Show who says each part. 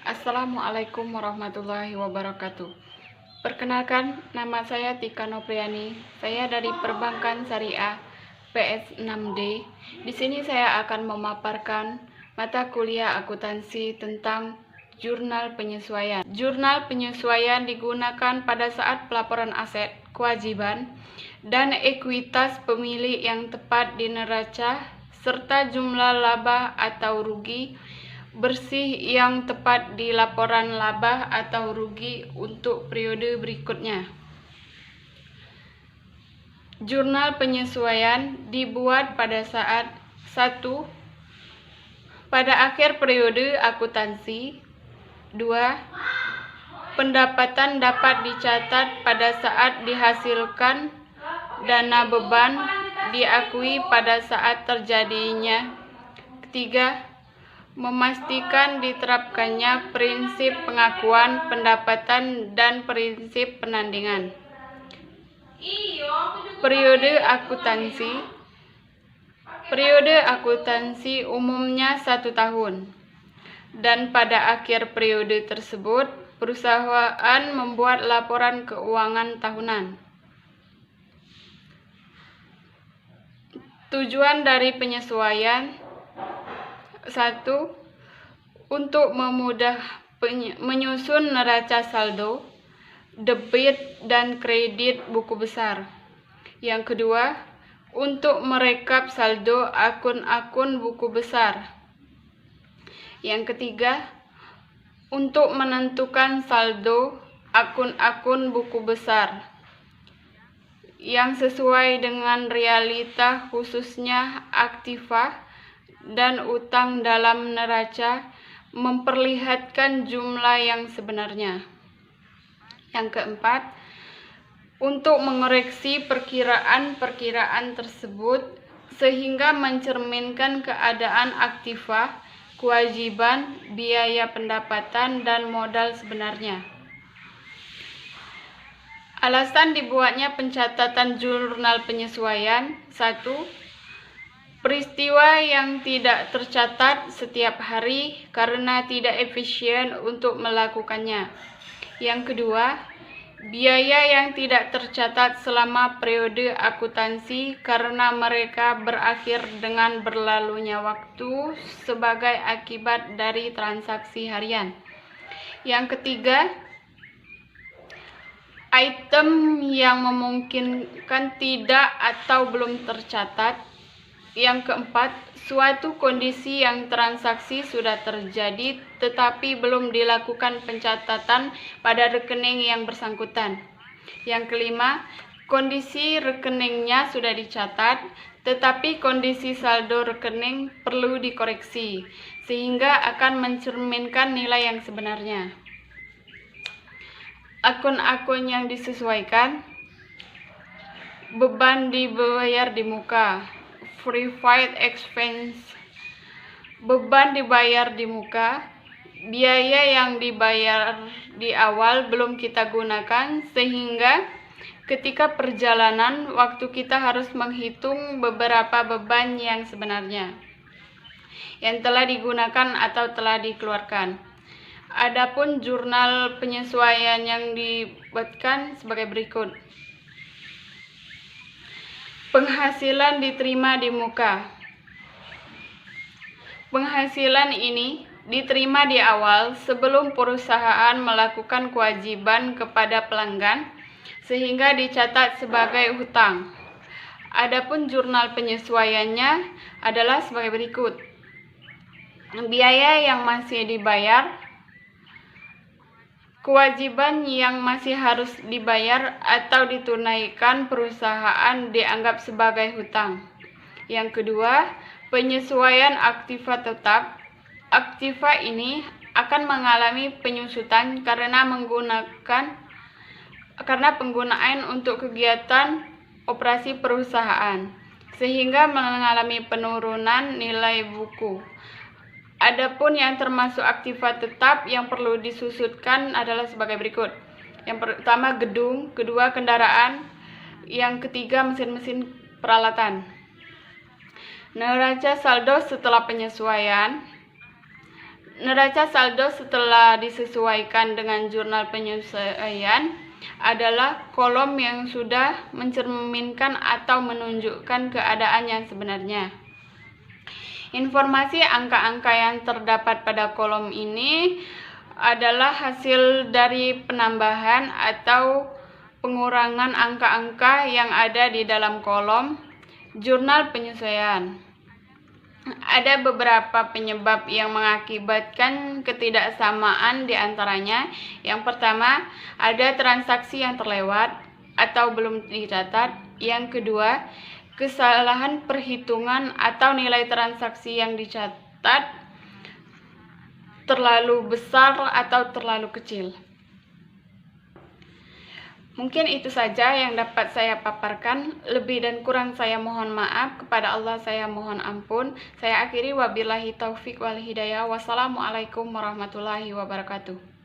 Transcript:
Speaker 1: Assalamualaikum warahmatullahi wabarakatuh. Perkenalkan, nama saya Tika Nopriani. Saya dari Perbankan Syariah PS6D. Di sini saya akan memaparkan mata kuliah akuntansi tentang jurnal penyesuaian. Jurnal penyesuaian digunakan pada saat pelaporan aset, kewajiban, dan ekuitas pemilik yang tepat di neraca serta jumlah laba atau rugi bersih yang tepat di laporan laba atau rugi untuk periode berikutnya. Jurnal penyesuaian dibuat pada saat 1. Pada akhir periode akuntansi. 2. Pendapatan dapat dicatat pada saat dihasilkan. Dana beban diakui pada saat terjadinya. 3. Memastikan diterapkannya prinsip pengakuan pendapatan dan prinsip penandingan. Periode akuntansi. Periode akuntansi umumnya 1 tahun, dan pada akhir periode tersebut perusahaan membuat laporan keuangan tahunan. Tujuan dari penyesuaian: 1. Untuk menyusun neraca saldo, debit dan kredit buku besar. Yang kedua, untuk merekap saldo akun-akun buku besar. Yang ketiga, untuk menentukan saldo akun-akun buku besar yang sesuai dengan realita, khususnya aktiva dan utang dalam neraca memperlihatkan jumlah yang sebenarnya. Yang keempat, untuk mengoreksi perkiraan-perkiraan tersebut sehingga mencerminkan keadaan aktiva, kewajiban, biaya pendapatan, dan modal sebenarnya. Alasan dibuatnya pencatatan jurnal penyesuaian: 1. Peristiwa yang tidak tercatat setiap hari karena tidak efisien untuk melakukannya. Yang kedua, biaya yang tidak tercatat selama periode akuntansi karena mereka berakhir dengan berlalunya waktu sebagai akibat dari transaksi harian. Yang ketiga, item yang memungkinkan tidak atau belum tercatat. Yang keempat, suatu kondisi yang transaksi sudah terjadi tetapi belum dilakukan pencatatan pada rekening yang bersangkutan. Yang kelima, kondisi rekeningnya sudah dicatat tetapi kondisi saldo rekening perlu dikoreksi sehingga akan mencerminkan nilai yang sebenarnya. Akun-akun yang disesuaikan: beban dibayar di muka, verified expense. Beban dibayar di muka, biaya yang dibayar di awal belum kita gunakan sehingga ketika perjalanan waktu kita harus menghitung beberapa beban yang sebenarnya yang telah digunakan atau telah dikeluarkan. Adapun jurnal penyesuaian yang dibuatkan sebagai berikut. Penghasilan diterima di muka. Penghasilan ini diterima di awal sebelum perusahaan melakukan kewajiban kepada pelanggan sehingga dicatat sebagai hutang. Adapun jurnal penyesuaiannya adalah sebagai berikut. Biaya yang masih dibayar, kewajiban yang masih harus dibayar atau ditunaikan perusahaan dianggap sebagai hutang. Yang kedua, penyesuaian aktiva tetap. Aktiva ini akan mengalami penyusutan karena penggunaan untuk kegiatan operasi perusahaan sehingga mengalami penurunan nilai buku. Adapun yang termasuk aktiva tetap yang perlu disusutkan adalah sebagai berikut. Yang pertama, gedung. Kedua, kendaraan. Yang ketiga, mesin-mesin peralatan. Neraca saldo setelah penyesuaian. Neraca saldo setelah disesuaikan dengan jurnal penyesuaian adalah kolom yang sudah mencerminkan atau menunjukkan keadaan yang sebenarnya. Informasi angka-angka yang terdapat pada kolom ini adalah hasil dari penambahan atau pengurangan angka-angka yang ada di dalam kolom jurnal penyesuaian. Ada beberapa penyebab yang mengakibatkan ketidaksamaan di antaranya. Yang pertama, ada transaksi yang terlewat atau belum dicatat. Yang kedua, kesalahan perhitungan atau nilai transaksi yang dicatat terlalu besar atau terlalu kecil. Mungkin itu saja yang dapat saya paparkan. Lebih dan kurang saya mohon maaf. Kepada Allah saya mohon ampun. Saya akhiri wabillahi taufik wal hidayah. Wassalamualaikum warahmatullahi wabarakatuh.